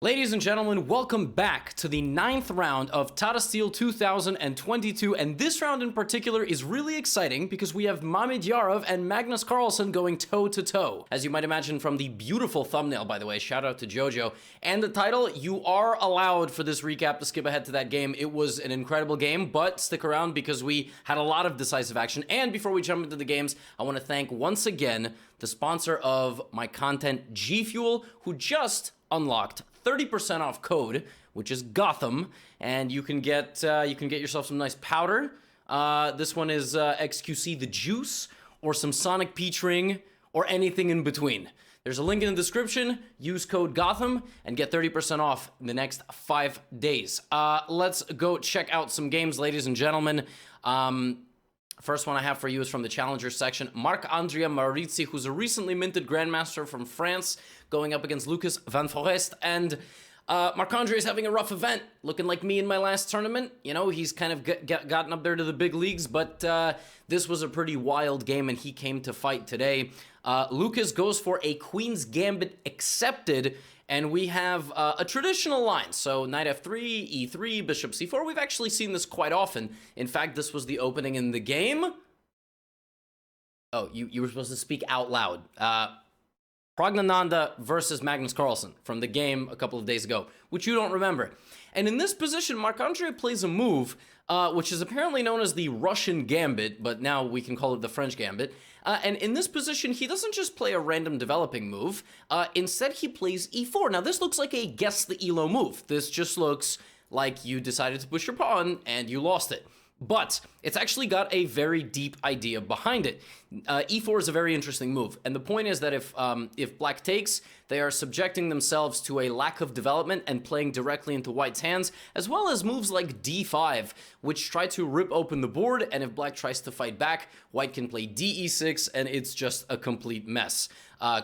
Ladies and gentlemen, welcome back to the 9th round of Tata Steel 2022, and this round in particular is really exciting because we have Mamedyarov and Magnus Carlsen going toe-to-toe. As you might imagine from the beautiful thumbnail, by the way, shout out to Jojo, and the title, you are allowed for this recap to skip ahead to that game. It was an incredible game, but stick around because we had a lot of decisive action. And before we jump into the games, I want to thank once again the sponsor of my content, G Fuel, who just unlocked 30% off code, which is Gotham, and you can get yourself some nice powder. This one is XQC the Juice, or some Sonic Peach Ring, or anything in between. There's a link in the description. Use code Gotham and get 30% off in the next 5 days. Let's go check out some games, ladies and gentlemen. First one I have for you is from the Challengers section. Marc-André Maurizi, who's a recently minted Grandmaster from France, going up against Lucas Van Forest. And Marc-André is having a rough event, looking like me in my last tournament. You know, he's kind of gotten up there to the big leagues, but this was a pretty wild game, and he came to fight today. Lucas goes for a Queen's Gambit accepted, and we have a traditional line. So knight f3, e3, bishop c4. We've actually seen this quite often. In fact, this was the opening in the game. Oh, you were supposed to speak out loud. Pragg versus Magnus Carlsen from the game a couple of days ago, which you don't remember. And in this position, Marc-André plays a move, which is apparently known as the Russian Gambit, but now we can call it the French Gambit. And in this position, he doesn't just play a random developing move. Instead, he plays e4. Now, this looks like a guess the elo move. This just looks like you decided to push your pawn and you lost it. But it's actually got a very deep idea behind it. E4 is a very interesting move, and the point is that if black takes, they are subjecting themselves to a lack of development and playing directly into white's hands, as well as moves like d5, which try to rip open the board, and if black tries to fight back, white can play de6, and it's just a complete mess.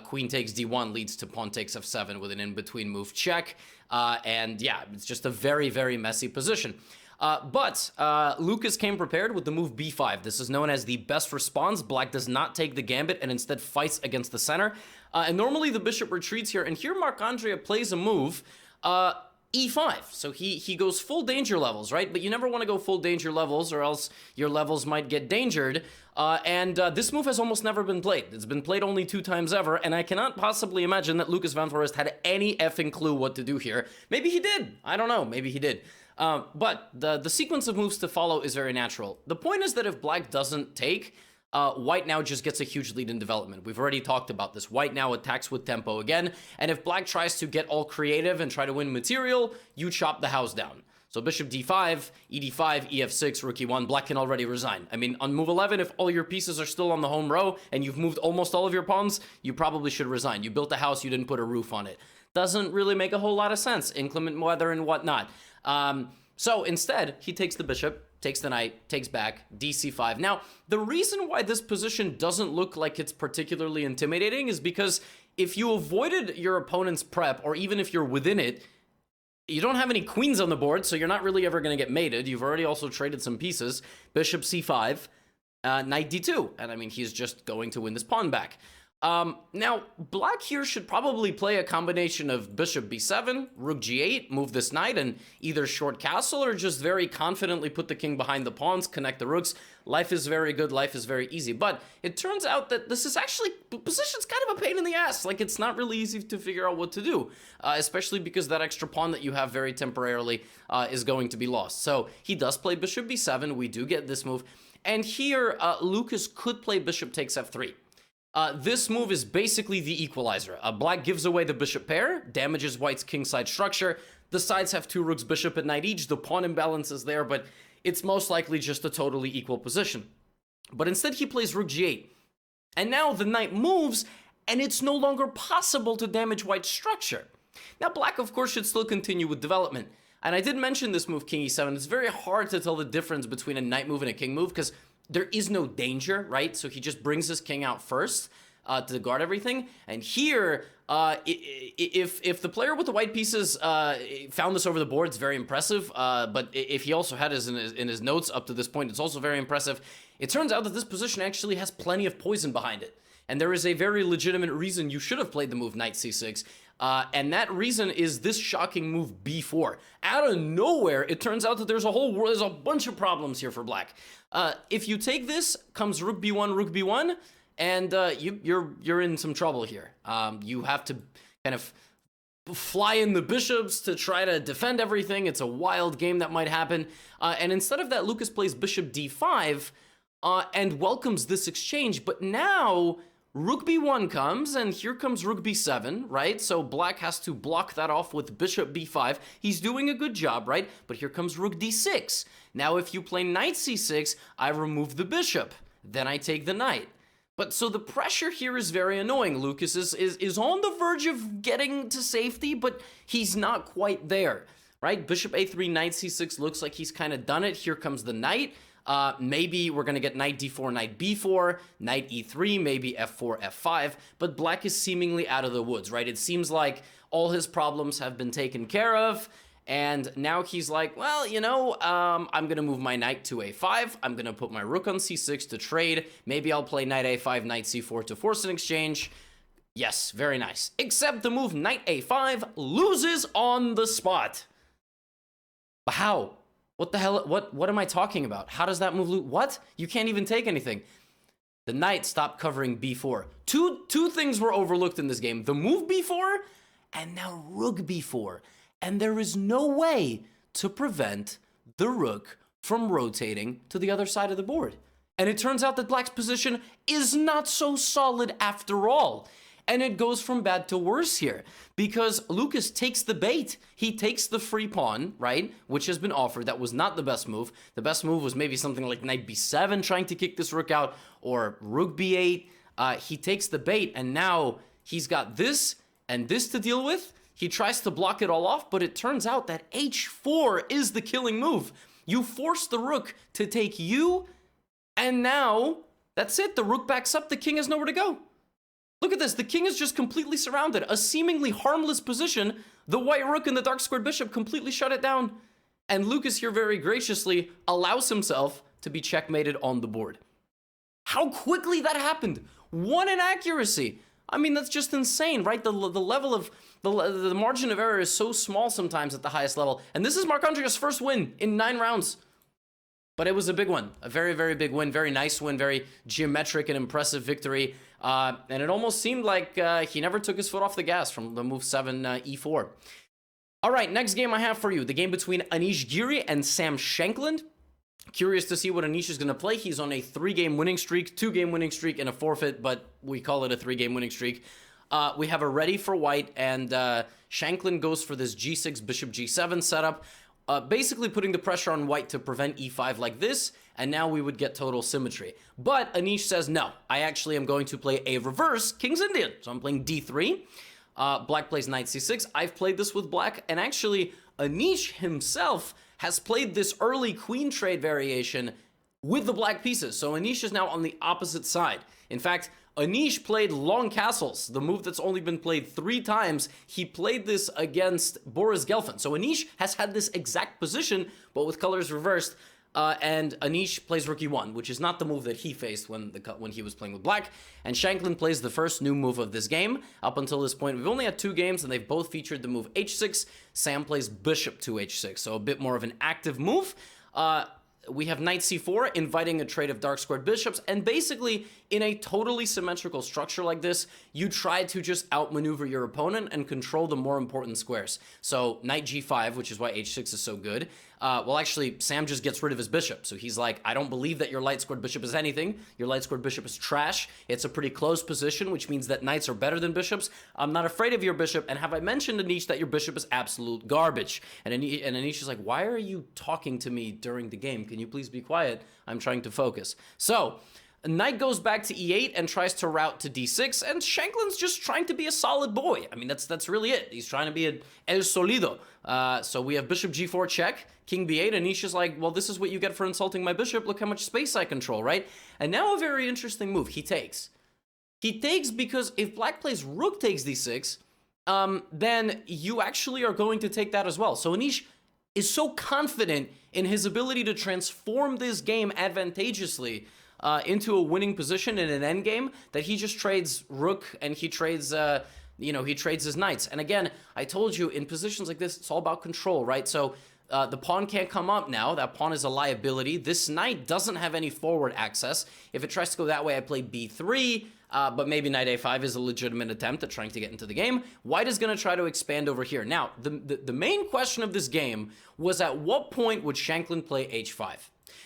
Queen takes d1 leads to pawn takes f7 with an in-between move check, and yeah, it's just a very, very messy position. But Lucas came prepared with the move b5. This is known as the best response. Black does not take the gambit and instead fights against the center. And normally the bishop retreats here. And here Marc-André plays a move, e5. So he goes full danger levels, right? But you never want to go full danger levels or else your levels might get dangered. This move has almost never been played. It's been played only 2 times ever, and I cannot possibly imagine that Lucas Van Forest had any effing clue what to do here. Maybe he did. I don't know. Maybe he did. But the sequence of moves to follow is very natural. The point is that if black doesn't take, white now just gets a huge lead in development. We've already talked about this. White now attacks with tempo again, and if black tries to get all creative and try to win material, you chop the house down. So bishop d5, ed5, ef6, rook e1, black can already resign. I mean, on move 11, if all your pieces are still on the home row and you've moved almost all of your pawns, you probably should resign. You built a house, you didn't put a roof on it. Doesn't really make a whole lot of sense. Inclement weather and whatnot. So instead, he takes the bishop, takes the knight, takes back, dc5. Now, the reason why this position doesn't look like it's particularly intimidating is because if you avoided your opponent's prep, or even if you're within it, you don't have any queens on the board, so you're not really ever going to get mated. You've already also traded some pieces. Bishop c5, knight d2. And I mean, he's just going to win this pawn back. Now, black here should probably play a combination of bishop b7, rook g8, move this knight, and either short castle or just very confidently put the king behind the pawns, connect the rooks. Life is very good, life is very easy. But it turns out that this is actually, position's kind of a pain in the ass. Like, it's not really easy to figure out what to do, especially because that extra pawn that you have very temporarily is going to be lost. So he does play bishop b7, we do get this move. And here, Lucas could play bishop takes f3. This move is basically the equalizer. Black gives away the bishop pair, damages white's kingside structure. The sides have 2 rooks, bishop and knight each. The pawn imbalance is there, but it's most likely just a totally equal position. But instead he plays rook g8. And now the knight moves, and it's no longer possible to damage white's structure. Now black, of course, should still continue with development. And I did mention this move, king e7. It's very hard to tell the difference between a knight move and a king move, because there is no danger, right? So he just brings his king out first to guard everything. And here, if the player with the white pieces found this over the board, it's very impressive. But if he also had it in his notes up to this point, it's also very impressive. It turns out that this position actually has plenty of poison behind it. And there is a very legitimate reason you should have played the move knight c6. And that reason is this shocking move b4. Out of nowhere, it turns out that there's a bunch of problems here for black. If you take this, comes rook b1, and you're in some trouble here. You have to kind of fly in the bishops to try to defend everything. It's a wild game that might happen. And instead of that, Lucas plays bishop d5 and welcomes this exchange. But now rook b1 comes, and here comes rook b7, right? So black has to block that off with bishop b5. He's doing a good job, right? But here comes rook d6. Now if you play knight c6, I remove the bishop. Then I take the knight. But so the pressure here is very annoying. Lucas is on the verge of getting to safety, but he's not quite there, right? Bishop a3, knight c6 looks like he's kind of done it. Here comes the knight. Maybe we're going to get knight d4, knight b4, knight e3, maybe f4, f5, but black is seemingly out of the woods, right? It seems like all his problems have been taken care of. And now he's like, well, you know, I'm going to move my knight to a5. I'm going to put my rook on c6 to trade. Maybe I'll play knight a5, knight c4 to force an exchange. Yes, very nice. Except the move knight a5 loses on the spot. But how? What the hell? What am I talking about? How does that move lose? What? You can't even take anything. The knight stopped covering b4. Two things were overlooked in this game. The move b4 and now rook b4. And there is no way to prevent the rook from rotating to the other side of the board. And it turns out that black's position is not so solid after all. And it goes from bad to worse here, because Lucas takes the bait. He takes the free pawn, right, which has been offered. That was not the best move. The best move was maybe something like knight b7, trying to kick this rook out, or rook b8. He takes the bait, and now he's got this and this to deal with. He tries to block it all off, but it turns out that h4 is the killing move. You force the rook to take you, and now that's it. The rook backs up. The king has nowhere to go. Look at this. The king is just completely surrounded. A seemingly harmless position. The white rook and the dark squared bishop completely shut it down. And Lucas here very graciously allows himself to be checkmated on the board. How quickly that happened. One inaccuracy. I mean, that's just insane, right? The level of, the margin of error is so small sometimes at the highest level. And this is Marc-Andre's first win in 9 rounds. But it was a big one, a very, very big win, very nice win, very geometric and impressive victory. And it almost seemed like he never took his foot off the gas from the move 7 e4. All right, next game I have for you, the game between Anish Giri and Sam Shankland. Curious to see what Anish is going to play. He's on a 3-game winning streak, 2-game winning streak, and a forfeit, but we call it a 3-game winning streak. We have a ready for white, and Shankland goes for this g6, bishop g7 setup, basically putting the pressure on white to prevent e5 like this, and now we would get total symmetry. But Anish says, no, I actually am going to play a reverse King's Indian. So I'm playing d3. Black plays knight c6. I've played this with black, and actually Anish himself has played this early queen trade variation with the black pieces. So Anish is now on the opposite side. In fact, Anish played long castles, the move that's only been played 3 times. He played this against Boris Gelfand. So Anish has had this exact position, but with colors reversed. And Anish plays rook e1, which is not the move that he faced when he was playing with black. And Shankland plays the first new move of this game. Up until this point, we've only had 2 games, and they've both featured the move h6. Sam plays bishop to h6, so a bit more of an active move. We have knight c4, inviting a trade of dark squared bishops, and basically, in a totally symmetrical structure like this, you try to just outmaneuver your opponent and control the more important squares. So knight g5, which is why h6 is so good. Well, actually, Sam just gets rid of his bishop. So he's like, I don't believe that your light squared bishop is anything. Your light squared bishop is trash. It's a pretty close position, which means that knights are better than bishops. I'm not afraid of your bishop. And have I mentioned, Anish, that your bishop is absolute garbage? And Anish is like, why are you talking to me during the game? Can you please be quiet? I'm trying to focus. So knight goes back to e8 and tries to route to d6, and Shankland's just trying to be a solid boy. I mean, that's really it. He's trying to be an el solido. So we have bishop g4 check, king b8, and Anish is like, well, this is what you get for insulting my bishop. Look how much space I control, right? And now a very interesting move. He takes. He takes because if black plays rook takes d6, then you actually are going to take that as well. So Anish is so confident in his ability to transform this game advantageously into a winning position in an endgame that he just trades rook and he trades you know, he trades his knights. And again, I told you, in positions like this, it's all about control, right? So the pawn can't come up now. That pawn is a liability. This knight doesn't have any forward access. If it tries to go that way, I play b3, but maybe knight a5 is a legitimate attempt at trying to get into the game. White is going to try to expand over here. Now, the main question of this game was, at what point would Shankland play h5?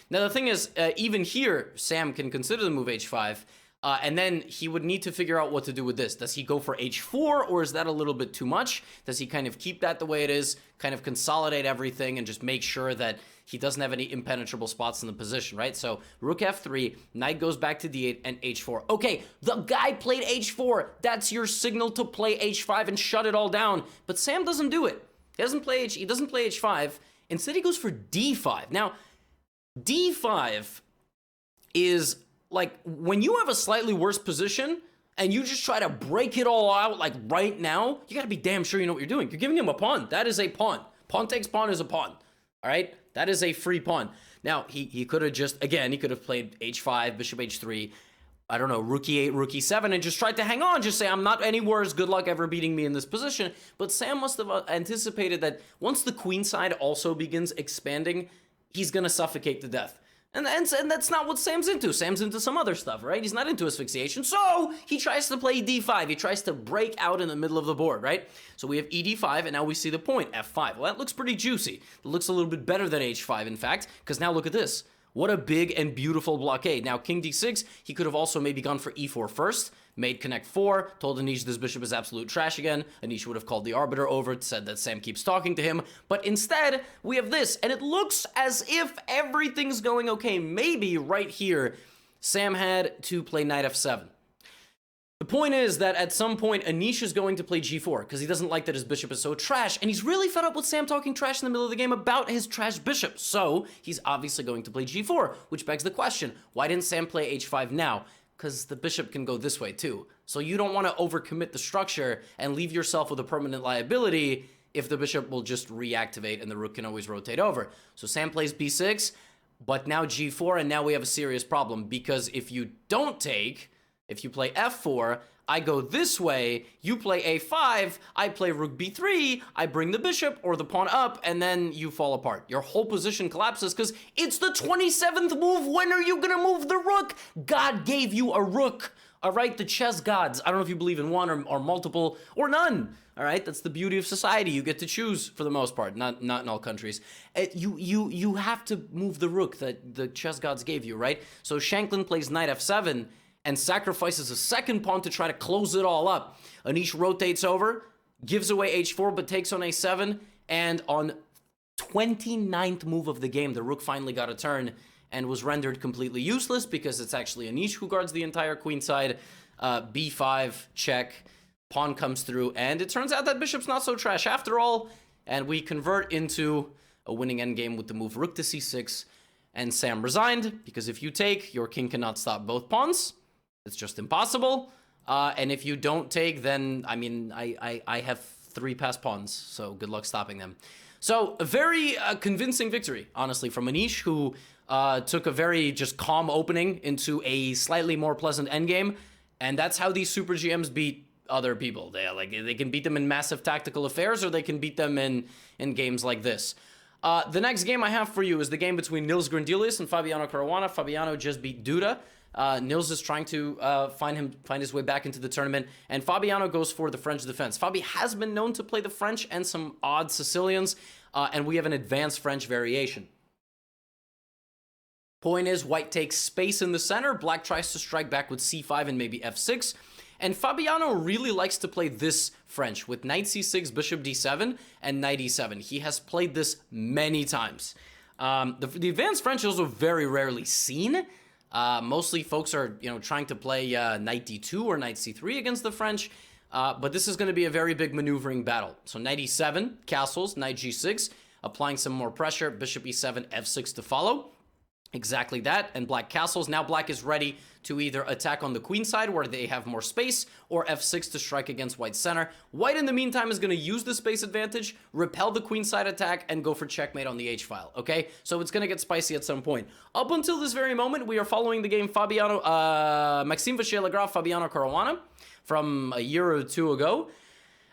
Now, the thing is, even here, Sam can consider the move h5, and then he would need to figure out what to do with this. Does he go for h4, or is that a little bit too much? Does he kind of keep that the way it is, kind of consolidate everything, and just make sure that he doesn't have any impenetrable spots in the position, right? So rook f3, knight goes back to d8, and h4. Okay, the guy played h4. That's your signal to play h5 and shut it all down. But Sam doesn't do it. He doesn't play h5. Instead, he goes for d5. Now, d5 is like when you have a slightly worse position and you just try to break it all out like right now, you got to be damn sure you know what you're doing. You're giving him a pawn. That is a pawn. Pawn takes pawn is a pawn. All right? That is a free pawn. Now, he could have just, again, he could have played h5, bishop h3, I don't know, rook e8, rook e7, and just tried to hang on, just say, I'm not any worse, good luck ever beating me in this position. But Sam must have anticipated that once the queen side also begins expanding, he's going to suffocate to death. And that's not what Sam's into. Sam's into some other stuff, right? He's not into asphyxiation. So he tries to play d5. He tries to break out in the middle of the board, right? So we have ed5, and now we see the point, f5. Well, that looks pretty juicy. It looks a little bit better than h5, in fact, because now look at this. What a big and beautiful blockade. Now, king d6, he could have also maybe gone for e4 first, made connect 4, told Anish this bishop is absolute trash again. Anish would have called the arbiter over, said that Sam keeps talking to him. But instead, we have this, and it looks as if everything's going okay. Maybe right here, Sam had to play knight f7. The point is that at some point, Anish is going to play g4 because he doesn't like that his bishop is so trash, and he's really fed up with Sam talking trash in the middle of the game about his trash bishop. So he's obviously going to play g4, which begs the question, why didn't Sam play h5 now? Because the bishop can go this way too. So you don't want to overcommit the structure and leave yourself with a permanent liability if the bishop will just reactivate and the rook can always rotate over. So Sam plays b6, but now g4, and now we have a serious problem, because if you don't take, if you play f4, I go this way, you play a5, I play rook b3, I bring the bishop or the pawn up, and then you fall apart. Your whole position collapses because it's the 27th move. When are you gonna move the rook? God gave you a rook, all right? The chess gods. I don't know if you believe in one or multiple or none, all right? That's the beauty of society. You get to choose for the most part, not in all countries. You have to move the rook that the chess gods gave you, right? So Shankland plays knight f7, and sacrifices a second pawn to try to close it all up. Anish rotates over, gives away h4, but takes on a7, and on 29th move of the game, the rook finally got a turn and was rendered completely useless because it's actually Anish who guards the entire queenside. b5, check, pawn comes through, and it turns out that bishop's not so trash after all, and we convert into a winning endgame with the move rook to c6, and Sam resigned, because if you take, your king cannot stop both pawns. It's just impossible. And if you don't take, then, I mean, I have 3 passed pawns, so good luck stopping them. So a very convincing victory, honestly, from Anish, who took a very just calm opening into a slightly more pleasant endgame. And that's how these super GMs beat other people. They can beat them in massive tactical affairs, or they can beat them in games like this. The next game I have for you is the game between Nils Grandelius and Fabiano Caruana. Fabiano just beat Duda. Nils is trying to find his way back into the tournament, and Fabiano goes for the French defense. Fabi has been known to play the French and some odd Sicilians, and we have an advanced French variation. Point is, white takes space in the center, black tries to strike back with c5 and maybe f6, and Fabiano really likes to play this French with knight c6, bishop d7, and knight e7. He has played this many times. The advanced French is also very rarely seen. Mostly folks are, trying to play knight d2 or knight c3 against the French, but this is going to be a very big maneuvering battle. So knight e7, castles, knight g6, applying some more pressure, bishop e7, f6 to follow. Exactly that, and black castles. Now black is ready to either attack on the queen side where they have more space, or f6 to strike against white's center. White, in the meantime, is going to use the space advantage, repel the queen side attack, and go for checkmate on the h-file, okay? So it's going to get spicy at some point. Up until this very moment, we are following the game Maxime Vacher-Legrave, Fabiano Caruana. from a year or two ago.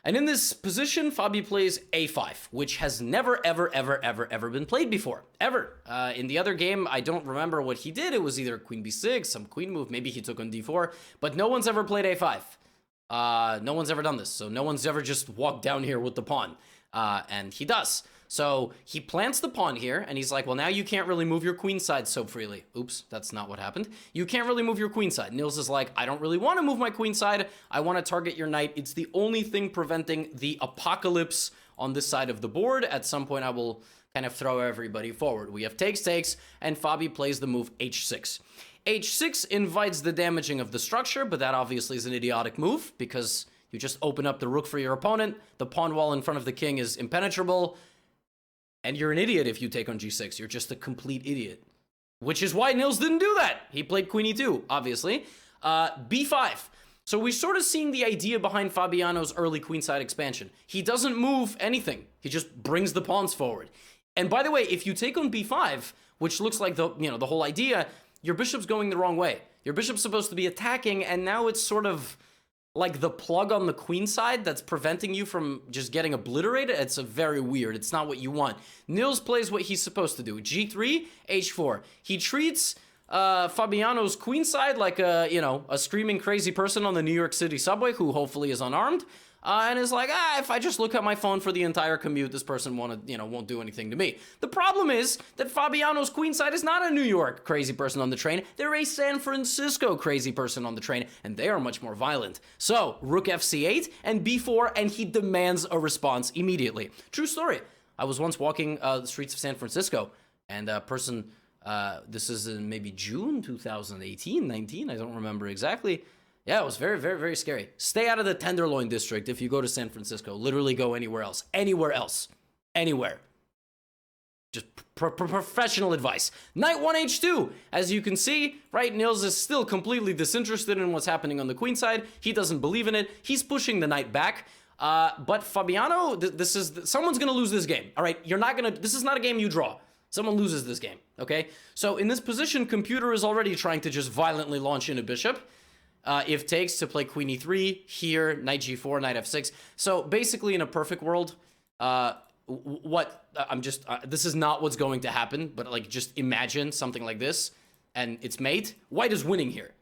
And in this position, Fabi plays a5, which has never, ever, ever, ever, ever been played before. Ever. In the other game, I don't remember what he did. It was either queen b6, some queen move, maybe he took on d4, but no one's ever played a5. No one's ever done this, so no one's ever just walked down here with the pawn. And he does. So he plants the pawn here, and he's like, well, now you can't really move your queen side so freely. Oops, that's not what happened. You can't really move your queen side. Nils is like, I don't really want to move my queen side. I want to target your knight. It's the only thing preventing the apocalypse on this side of the board. At some point, I will kind of throw everybody forward. We have takes, takes, and Fabi plays the move h6. h6 invites the damaging of the structure, but that obviously is an idiotic move because you just open up the rook for your opponent. The pawn wall in front of the king is impenetrable. And you're an idiot if you take on g6. You're just a complete idiot. Which is why Nils didn't do that. He played queen e2, obviously. b5. So we're sort of seeing the idea behind Fabiano's early queenside expansion. He doesn't move anything. He just brings the pawns forward. And by the way, if you take on b5, which looks like the whole idea, your bishop's going the wrong way. Your bishop's supposed to be attacking, and now it's sort of like the plug on the queen side that's preventing you from just getting obliterated. It's a very weird. It's not what you want. Nils plays what he's supposed to do. g3, h4. He treats Fabiano's queen side like a screaming crazy person on the New York City subway who hopefully is unarmed. And is like, if I just look at my phone for the entire commute, this person won't do anything to me. The problem is that Fabiano's queen side is not a New York crazy person on the train. They're a San Francisco crazy person on the train, and they are much more violent. So, rook fc8 and b4, and he demands a response immediately. True story. I was once walking the streets of San Francisco, and a person, this is in maybe June 2018, 19, I don't remember exactly. Yeah, it was very, very, very scary. Stay out of the Tenderloin district if you go to San Francisco. Literally go anywhere else. Anywhere else. Anywhere. Just professional advice. Knight 1h2. As you can see, right, Nils is still completely disinterested in what's happening on the queen side. He doesn't believe in it. He's pushing the knight back. But Fabiano, someone's going to lose this game. All right, this is not a game you draw. Someone loses this game, okay? So in this position, computer is already trying to just violently launch in a bishop. If takes to play queen e3, here, knight g4, knight f6. So basically in a perfect world, this is not what's going to happen, but like just imagine something like this, and it's mate. White is winning here.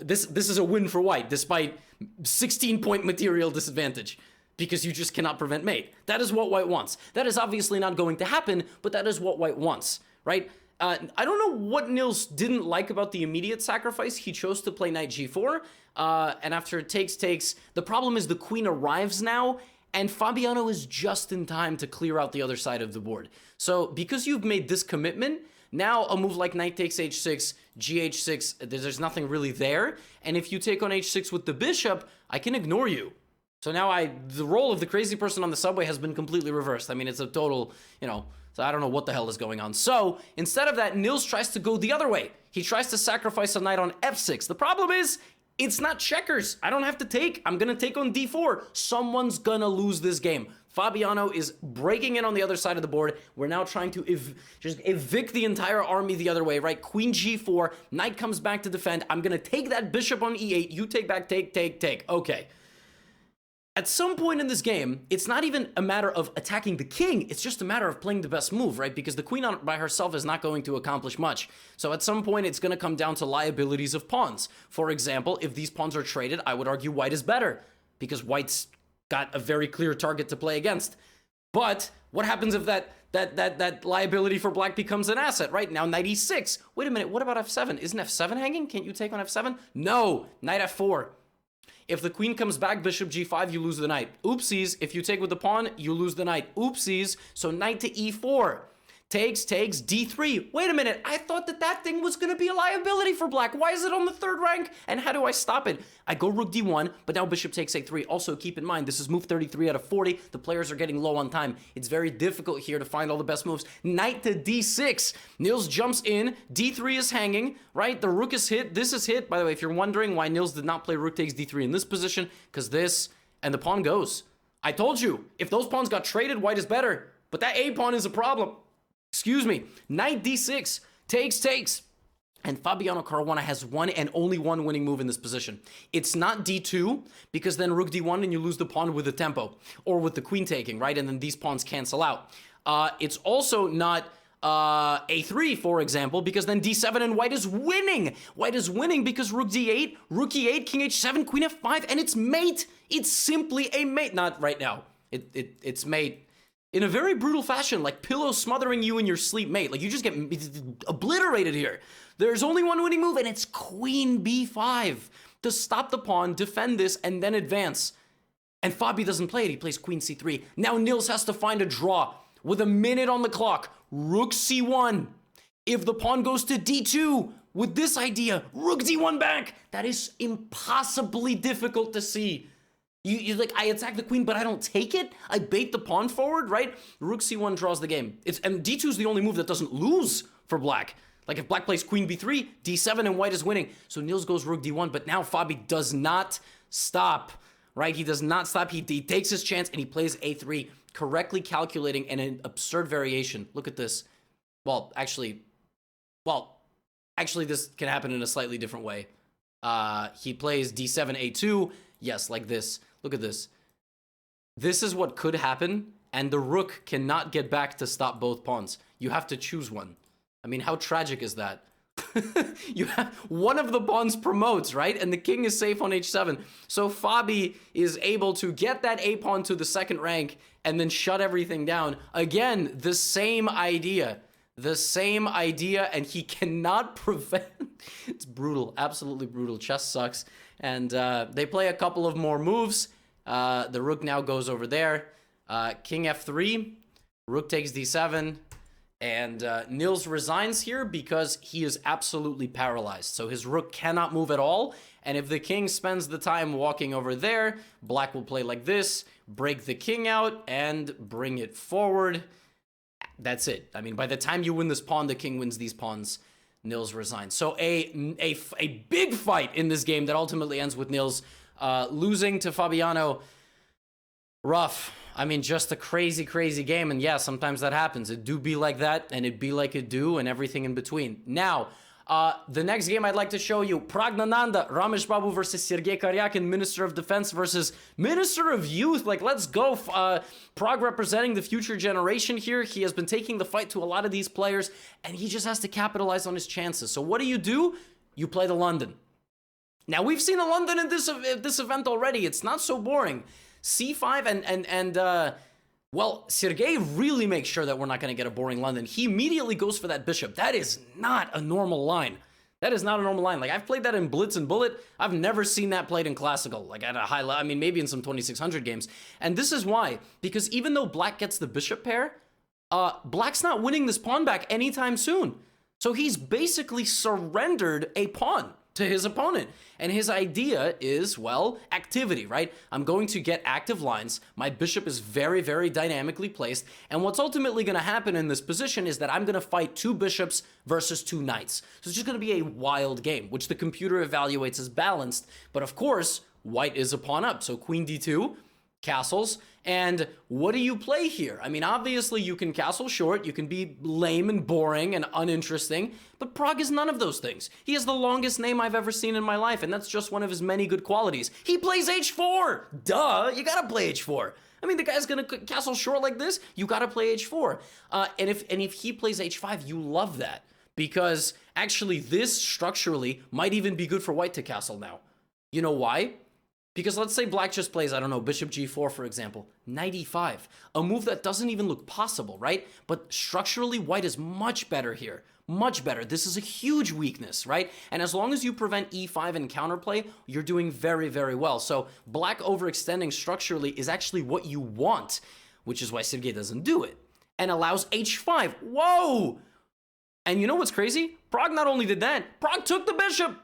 This is a win for white, despite 16-point material disadvantage, because you just cannot prevent mate. That is what white wants. That is obviously not going to happen, but that is what white wants, right? I don't know what Nils didn't like about the immediate sacrifice. He chose to play knight g4, and after it takes, the problem is the queen arrives now, and Fabiano is just in time to clear out the other side of the board. So because you've made this commitment, now a move like knight takes h6, gh6, there's nothing really there, and if you take on h6 with the bishop, I can ignore you. So now the role of the crazy person on the subway has been completely reversed. I mean, it's a total, so I don't know what the hell is going on. So instead of that, Nils tries to go the other way. He tries to sacrifice a knight on f6. The problem is, it's not checkers. I don't have to take. I'm going to take on d4. Someone's going to lose this game. Fabiano is breaking in on the other side of the board. We're now trying to just evict the entire army the other way, right? Queen g4, knight comes back to defend. I'm going to take that bishop on e8. You take back, take. Okay. At some point in this game, it's not even a matter of attacking the king, it's just a matter of playing the best move, right? Because the queen by herself is not going to accomplish much. So at some point, it's going to come down to liabilities of pawns. For example, if these pawns are traded, I would argue white is better, because white's got a very clear target to play against. But what happens if that liability for black becomes an asset, right? Now knight e6. Wait a minute, what about f7? Isn't f7 hanging? Can't you take on f7? No, knight f4. If the queen comes back, bishop g5, you lose the knight. Oopsies. If you take with the pawn, you lose the knight. Oopsies. So knight to e4. Takes, d3. Wait a minute. I thought that thing was going to be a liability for black. Why is it on the third rank? And how do I stop it? I go rook d1, but now bishop takes a3. Also, keep in mind, this is move 33 out of 40. The players are getting low on time. It's very difficult here to find all the best moves. Knight to d6. Nils jumps in. d3 is hanging, right? The rook is hit. This is hit. By the way, if you're wondering why Nils did not play rook takes d3 in this position, because this, and the pawn goes. I told you, if those pawns got traded, white is better. But that a pawn is a problem. Excuse me. Knight d6. Takes. And Fabiano Caruana has one and only one winning move in this position. It's not d2, because then rook d1 and you lose the pawn with the tempo, or with the queen taking, right? And then these pawns cancel out. It's also not a3, for example, because then d7 and white is winning. White is winning because rook d8, rook e8, king h7, queen f5, and it's mate. It's simply a mate. Not right now. It's mate. In a very brutal fashion, like pillow smothering you in your sleep, mate. Like, you just get obliterated here. There's only one winning move, and it's queen b5 to stop the pawn, defend this, and then advance. And Fabi doesn't play it. He plays queen c3. Now Nils has to find a draw with a minute on the clock. Rook c1. If the pawn goes to d2, with this idea, rook d1 back. That is impossibly difficult to see. You're like, I attack the queen, but I don't take it? I bait the pawn forward, right? Rook c1 draws the game. And d2 is the only move that doesn't lose for black. Like, if black plays queen b3, d7 and white is winning. So Nils goes rook d1, but now Fabi does not stop, right? He does not stop. He takes his chance and he plays a3, correctly calculating an absurd variation. Look at this. Well, actually, this can happen in a slightly different way. He plays d7, a2. Yes, like this. Look at this. This is what could happen, and the rook cannot get back to stop both pawns. You have to choose one. I mean, how tragic is that? You have one of the pawns promotes, right? And the king is safe on h7. So Fabi is able to get that a pawn to the second rank and then shut everything down. Again, the same idea. The same idea, and he cannot prevent. It's brutal, absolutely brutal. Chess sucks. And they play a couple of more moves. The rook now goes over there. King f3, rook takes d7, and Nils resigns here because he is absolutely paralyzed. So his rook cannot move at all, and if the king spends the time walking over there, black will play like this, break the king out, and bring it forward. That's it. I mean, by the time you win this pawn, the king wins these pawns. Nils resigns. So a big fight in this game that ultimately ends with Nils losing to Fabiano. Rough. I mean, just a crazy, crazy game. And yeah, sometimes that happens. It do be like that, and it be like it do, and everything in between. Now, the next game I'd like to show you, Pragg Ramesh Babu versus Sergei Karjakin, Minister of Defense versus Minister of Youth. Like, let's go. Pragg representing the future generation here. He has been taking the fight to a lot of these players, and he just has to capitalize on his chances. So what do? You play the London. Now, we've seen a London in this event already. It's not so boring. C5 well, Sergei really makes sure that we're not going to get a boring London. He immediately goes for that bishop. That is not a normal line. That is not a normal line. Like, I've played that in Blitz and Bullet. I've never seen that played in Classical, like at a high level. I mean, maybe in some 2600 games. And this is why. Because even though black gets the bishop pair, black's not winning this pawn back anytime soon. So he's basically surrendered a pawn to his opponent. And his idea is, well, activity, right? I'm going to get active lines. My bishop is very, very dynamically placed. And what's ultimately going to happen in this position is that I'm going to fight two bishops versus two knights. So it's just going to be a wild game, which the computer evaluates as balanced. But of course, white is a pawn up. So queen d2, castles. And what do you play here? I mean, obviously you can castle short, you can be lame and boring and uninteresting, but Pragg is none of those things. He has the longest name I've ever seen in my life, and that's just one of his many good qualities. He plays h4! Duh! You gotta play h4. I mean, the guy's gonna castle short like this, you gotta play h4. And if he plays h5, you love that. Because actually this structurally might even be good for white to castle now. You know why? Because let's say black just plays, I don't know, bishop g4, for example, knight e5, a move that doesn't even look possible, right? But structurally, white is much better here, much better. This is a huge weakness, right? And as long as you prevent e5 and counterplay, you're doing very, very well. So black overextending structurally is actually what you want, which is why Sergei doesn't do it, and allows h5. Whoa! And you know what's crazy? Pragg not only did that, Pragg took the bishop.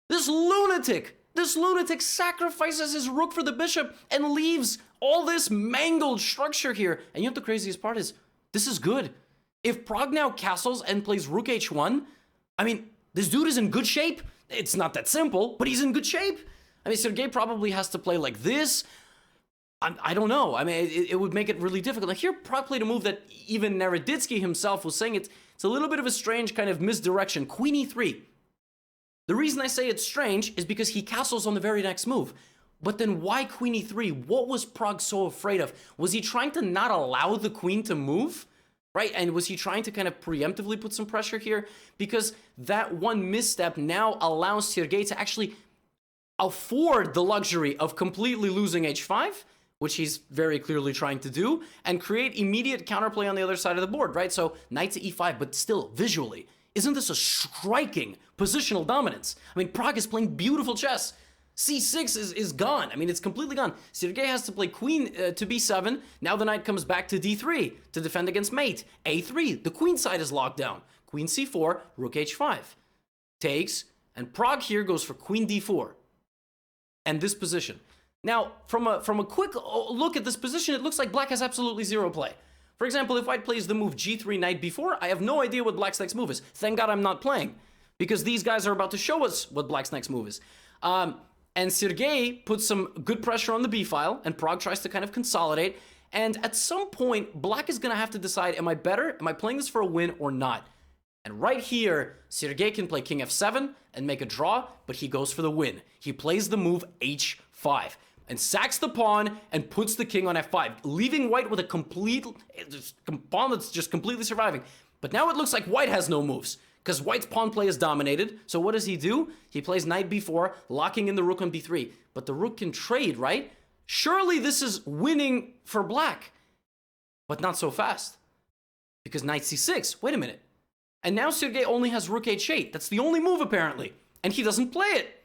This lunatic sacrifices his rook for the bishop and leaves all this mangled structure here. And you know what the craziest part is? This is good. If Pragg now castles and plays rook h1, I mean, this dude is in good shape. It's not that simple, but he's in good shape. I mean, Sergei probably has to play like this. I don't know. I mean, it would make it really difficult. Like here, Pragg played a move that even Naroditsky himself was saying it's a little bit of a strange kind of misdirection. Queen e3. The reason I say it's strange is because he castles on the very next move. But then why queen e3? What was Pragg so afraid of? Was he trying to not allow the queen to move? Right? And was he trying to kind of preemptively put some pressure here? Because that one misstep now allows Sergei to actually afford the luxury of completely losing h5, which he's very clearly trying to do, and create immediate counterplay on the other side of the board, right? So knight to e5, but still, visually, isn't this a striking positional dominance? I mean, Pragg is playing beautiful chess. c6 is gone. I mean, it's completely gone. Sergei has to play queen to b7. Now the knight comes back to d3 to defend against mate. a3, the queen side is locked down. Queen c4, rook h5. Takes, and Pragg here goes for queen d4. And this position. Now, from a quick look at this position, it looks like black has absolutely zero play. For example, if white plays the move g3, knight b4, I have no idea what black's next move is. Thank God I'm not playing, because these guys are about to show us what black's next move is. And Sergei puts some good pressure on the b file, and Pragg tries to kind of consolidate. And at some point, black is going to have to decide, am I better? Am I playing this for a win or not? And right here, Sergei can play king f7 and make a draw, but he goes for the win. He plays the move h5 and sacks the pawn and puts the king on f5, leaving white with a complete pawn that's just completely surviving. But now it looks like white has no moves, because white's pawn play is dominated. So what does he do? He plays knight b4, locking in the rook on b3. But the rook can trade, right? Surely this is winning for black, but not so fast, because knight c6. Wait a minute. And now Sergei only has rook h8. That's the only move, apparently. And he doesn't play it.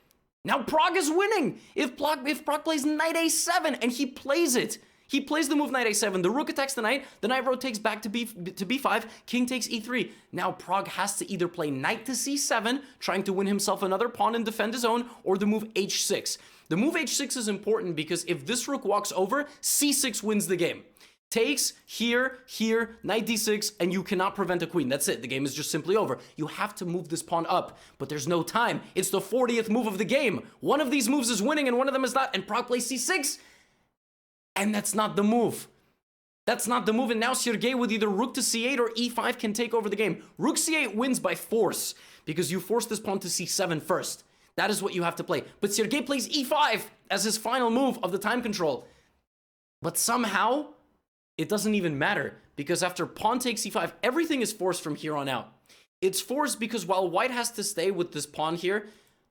Now Pragg is winning. If Pragg plays knight a7, and he plays it. He plays the move knight a7. The rook attacks the knight rotates back to b5. King takes e3. Now Pragg has to either play knight to c7, trying to win himself another pawn and defend his own, or the move h6. The move h6 is important because if this rook walks over, c6 wins the game. Takes, here, knight d6, and you cannot prevent a queen. That's it. The game is just simply over. You have to move this pawn up, but there's no time. It's the 40th move of the game. One of these moves is winning and one of them is not, and Pragg plays c6, and that's not the move. That's not the move, and now Sergei with either rook to c8 or e5 can take over the game. Rook c8 wins by force, because you force this pawn to c7 first. That is what you have to play. But Sergei plays e5 as his final move of the time control. But somehow, it doesn't even matter, because after pawn takes e5, everything is forced from here on out. It's forced because while white has to stay with this pawn here,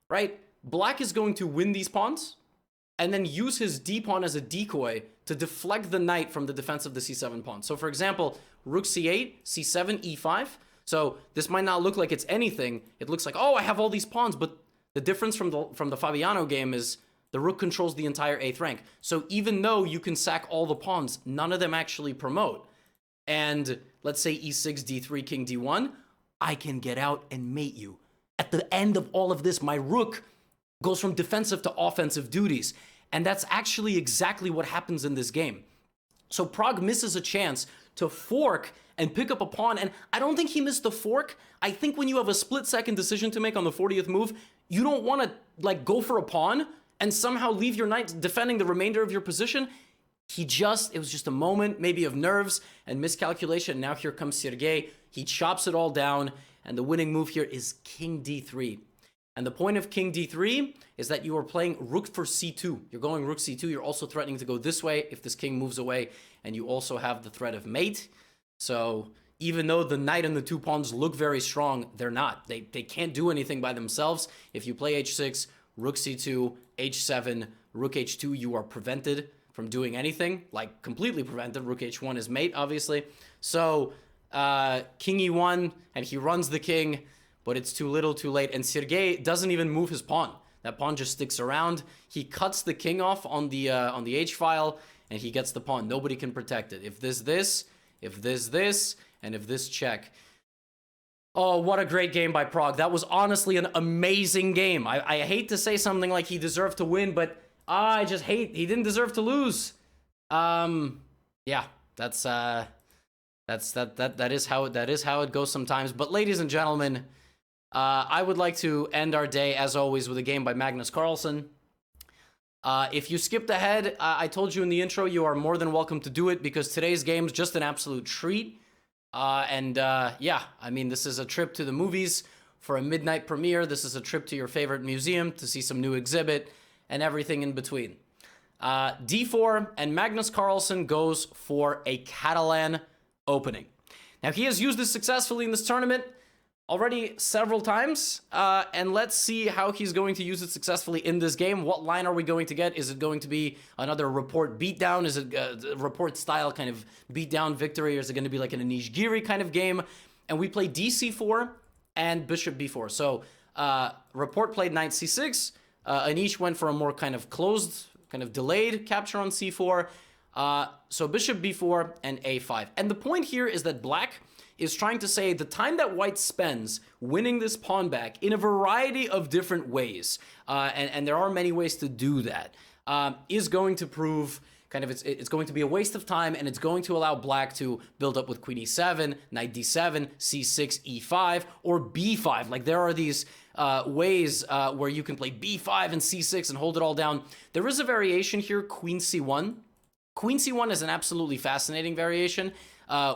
right, black is going to win these pawns and then use his d-pawn as a decoy to deflect the knight from the defense of the c7 pawn. So for example, rook c8, c7, e5. So this might not look like it's anything. It looks like, oh, I have all these pawns, but the difference from the Fabiano game is the rook controls the entire 8th rank. So even though you can sack all the pawns, none of them actually promote. And let's say e6, d3, king d1, I can get out and mate you. At the end of all of this, my rook goes from defensive to offensive duties. And that's actually exactly what happens in this game. So Pragg misses a chance to fork and pick up a pawn. And I don't think he missed the fork. I think when you have a split-second decision to make on the 40th move, you don't want to like go for a pawn and somehow leave your knight defending the remainder of your position. It was just a moment, maybe of nerves and miscalculation. Now here comes Sergei. He chops it all down, and the winning move here is king d3. And the point of king d3 is that you are playing rook for c2. You're going rook c2. You're also threatening to go this way if this king moves away, and you also have the threat of mate. So even though the knight and the two pawns look very strong, they're not. They can't do anything by themselves. If you play h6, rook c2, h7, rook h2, you are prevented from doing anything, like completely prevented. Rook h1 is mate, obviously. So king e1, and he runs the king, but it's too little, too late. And Sergei doesn't even move his pawn. That pawn just sticks around. He cuts the king off on the h file, and he gets the pawn. Nobody can protect it. If this, and if this check. Oh, what a great game by Pragg. That was honestly an amazing game. I hate to say something like he deserved to win, but I just hate he didn't deserve to lose. Yeah, that is how it goes sometimes. But ladies and gentlemen, I would like to end our day as always with a game by Magnus Carlsen. If you skipped ahead, I told you in the intro, you are more than welcome to do it because today's game is just an absolute treat. Yeah, I mean, this is a trip to the movies for a midnight premiere. This is a trip to your favorite museum to see some new exhibit and everything in between. D4, and Magnus Carlsen goes for a Catalan opening. Now, he has used this successfully in this tournament already several times, and let's see how he's going to use it successfully in this game. What line are we going to get? Is it going to be another report beatdown? Is it a report style kind of beatdown victory, or is it going to be like an Anish Giri kind of game? And we play dc4 and bishop b4. So report played knight c6. Anish went for a more kind of closed, kind of delayed capture on c4. So bishop b4 and a5. And the point here is that black is trying to say the time that white spends winning this pawn back in a variety of different ways, and there are many ways to do that, is going to prove kind of it's going to be a waste of time, and it's going to allow black to build up with queen e7, knight d7, c6, e5, or b5. Like, there are these ways where you can play b5 and c6 and hold it all down. There is a variation here, queen c1. Queen c1 is an absolutely fascinating variation,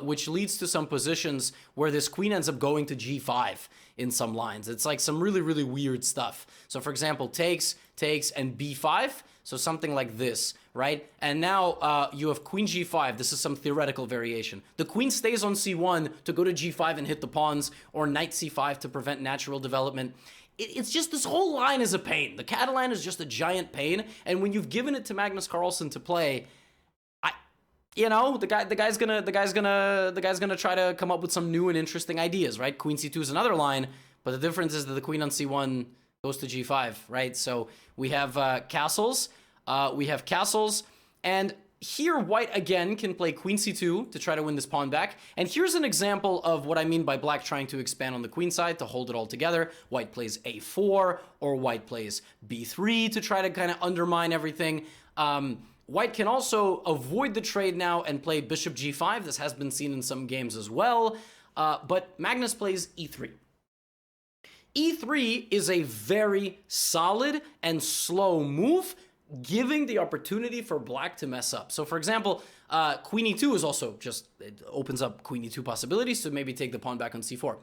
which leads to some positions where this queen ends up going to g5 in some lines. It's like some really, really weird stuff. So, for example, takes, and b5. So something like this, right? And now you have queen g5. This is some theoretical variation. The queen stays on c1 to go to g5 and hit the pawns, or knight c5 to prevent natural development. It's just, this whole line is a pain. The Catalan is just a giant pain. And when you've given it to Magnus Carlsen to play, you know, the guy's gonna try to come up with some new and interesting ideas, right? Queen c2 is another line, but the difference is that the queen on c1 goes to g5, right? So we have castles, and here white again can play queen c2 to try to win this pawn back. And here's an example of what I mean by black trying to expand on the queen side to hold it all together. White plays a4, or white plays b3 to try to kind of undermine everything. White can also avoid the trade now and play bishop g5. This has been seen in some games as well. But Magnus plays e3. e3 is a very solid and slow move, giving the opportunity for black to mess up. So, for example, queen e2 is also just, it opens up queen e2 possibilities to maybe take the pawn back on c4.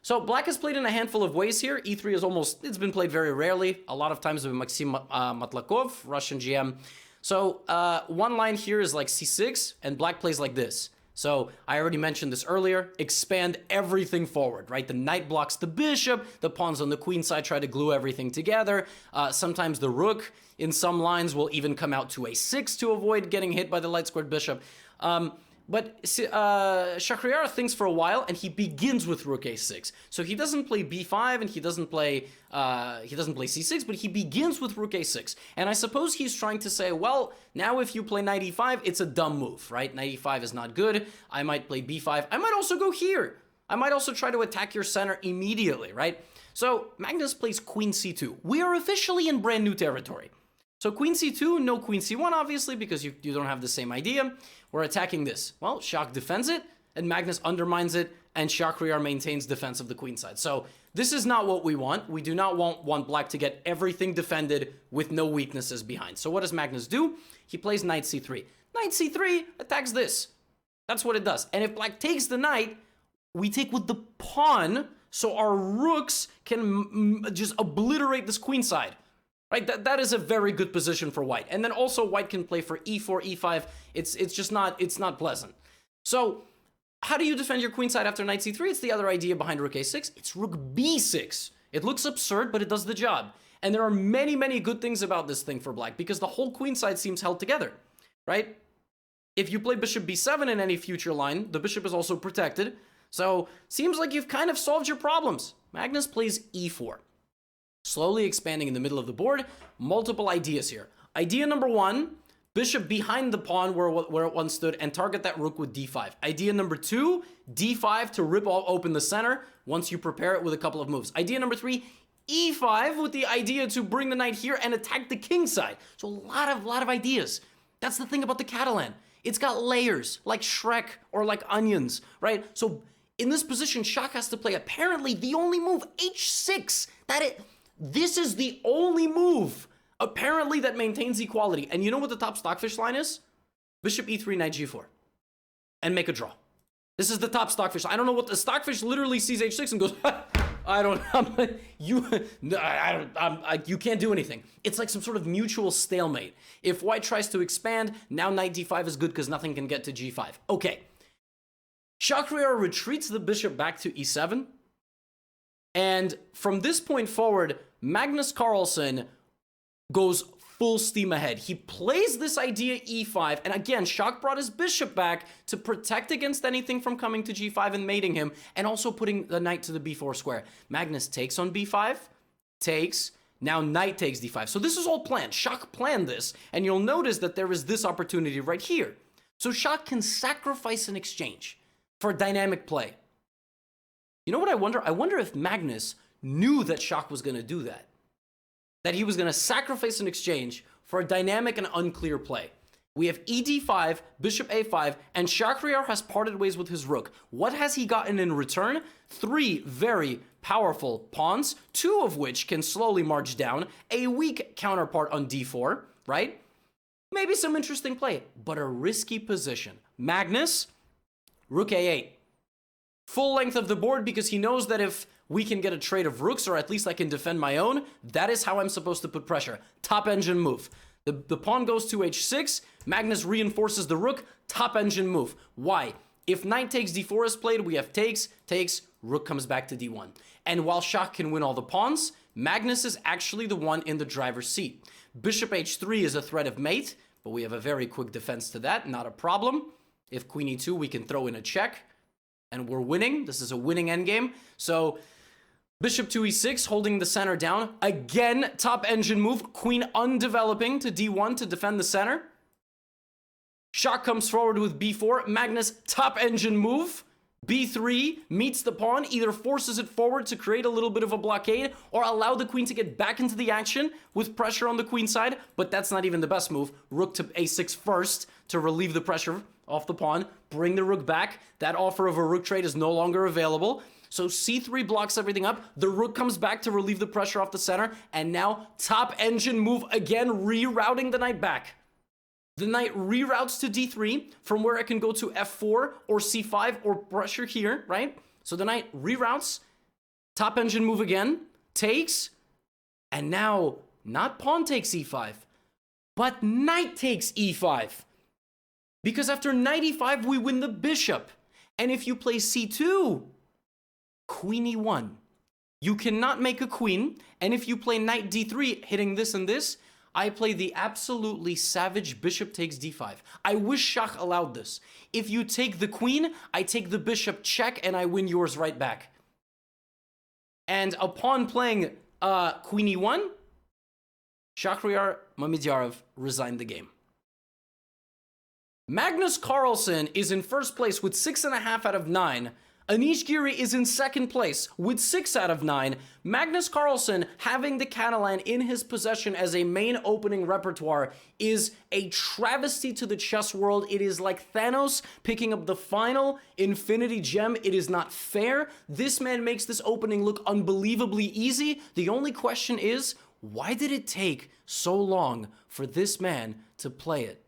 So black has played in a handful of ways here. e3 is it's been played very rarely. A lot of times with Maxim Matlakov, Russian GM. So one line here is like c6, and black plays like this. So I already mentioned this earlier, expand everything forward, right? The knight blocks the bishop, the pawns on the queen side try to glue everything together. Sometimes the rook in some lines will even come out to a6 to avoid getting hit by the light squared bishop. But Shahryar thinks for a while, and he begins with rook a6. So he doesn't play b5, and he doesn't play c6, but he begins with rook a6. And I suppose he's trying to say, well, now if you play knight e5, it's a dumb move, right? Knight e5 is not good. I might play b5. I might also go here. I might also try to attack your center immediately, right? So Magnus plays queen c2. We are officially in brand new territory. So queen c2, no queen c1, obviously, because you don't have the same idea. We're attacking this. Well, Shach defends it, and Magnus undermines it, and Shahryar maintains defense of the queen side. So this is not what we want. We do not want black to get everything defended with no weaknesses behind. So what does Magnus do? He plays knight c3. Knight c3 attacks this. That's what it does. And if black takes the knight, we take with the pawn, so our rooks can just obliterate this queen side. Right, that is a very good position for white. And then also white can play for e4, e5. It's just not, it's not pleasant. So how do you defend your queen side after knight c3? It's the other idea behind rook a6. It's rook b6. It looks absurd, but it does the job. And there are many, many good things about this thing for black, because the whole queen side seems held together, right? If you play bishop b7 in any future line, the bishop is also protected. So seems like you've kind of solved your problems. Magnus plays e4. Slowly expanding in the middle of the board. Multiple ideas here. Idea number one, bishop behind the pawn where it once stood and target that rook with d5. Idea number two, d5 to rip open the center once you prepare it with a couple of moves. Idea number three, e5 with the idea to bring the knight here and attack the king side. So a lot of ideas. That's the thing about the Catalan. It's got layers like Shrek or like onions, right? So in this position, Shach has to play apparently the only move, h6. This is the only move, apparently, that maintains equality. And you know what the top stockfish line is? Bishop e3, knight g4. And make a draw. This is the top stockfish. I don't know what the stockfish literally sees h6 and goes, You can't do anything. It's like some sort of mutual stalemate. If white tries to expand, now knight d5 is good because nothing can get to g5. Okay. Shakhriyar retreats the bishop back to e7. And from this point forward, Magnus Carlsen goes full steam ahead. He plays this idea e5, and again, Shak brought his bishop back to protect against anything from coming to g5 and mating him, and also putting the knight to the b4 square. Magnus takes on b5, takes, now knight takes d5. So this is all planned. Shak planned this, and you'll notice that there is this opportunity right here. So Shak can sacrifice an exchange for dynamic play. You know what I wonder? I wonder if Magnus knew that Shak was going to do that. That he was going to sacrifice an exchange for a dynamic and unclear play. We have ed5, bishop a5, and Shakhriyar has parted ways with his rook. What has he gotten in return? 3 very powerful pawns, 2 of which can slowly march down, a weak counterpart on d4, right? Maybe some interesting play, but a risky position. Magnus, rook a8. Full length of the board because he knows that if we can get a trade of rooks, or at least I can defend my own, that is how I'm supposed to put pressure. Top engine move. The pawn goes to h6, Magnus reinforces the rook, top engine move. Why? If knight takes d4 is played, we have takes, rook comes back to d1. And while Shak can win all the pawns, Magnus is actually the one in the driver's seat. Bishop h3 is a threat of mate, but we have a very quick defense to that, not a problem. If queen e2, we can throw in a check, and we're winning. This is a winning endgame. So bishop to e6, holding the center down. Again, top engine move. Queen undeveloping to d1 to defend the center. Shak comes forward with b4. Magnus, top engine move. b3 meets the pawn, either forces it forward to create a little bit of a blockade or allow the queen to get back into the action with pressure on the queen side, but that's not even the best move. Rook to a6 first to relieve the pressure off the pawn, bring the rook back. That offer of a rook trade is no longer available. So c3 blocks everything up. The rook comes back to relieve the pressure off the center, and now top engine move again, rerouting the knight back. The knight reroutes to d3, from where it can go to f4 or c5 or pressure here, right? So the knight reroutes, top engine move again, takes, and now not pawn takes e5, but knight takes e5. Because after knight e5, we win the bishop. And if you play c2, queen e1. You cannot make a queen, and if you play knight d3, hitting this and this, I play the absolutely savage bishop takes d5. I wish Shak allowed this. If you take the queen, I take the bishop check, and I win yours right back. And upon playing queen e1, Shakhriyar Mamedyarov resigned the game. Magnus Carlsen is in first place with 6.5 out of 9. Anish Giri is in second place with 6 out of 9. Magnus Carlsen, having the Catalan in his possession as a main opening repertoire, is a travesty to the chess world. It is like Thanos picking up the final Infinity Gem. It is not fair. This man makes this opening look unbelievably easy. The only question is, why did it take so long for this man to play it?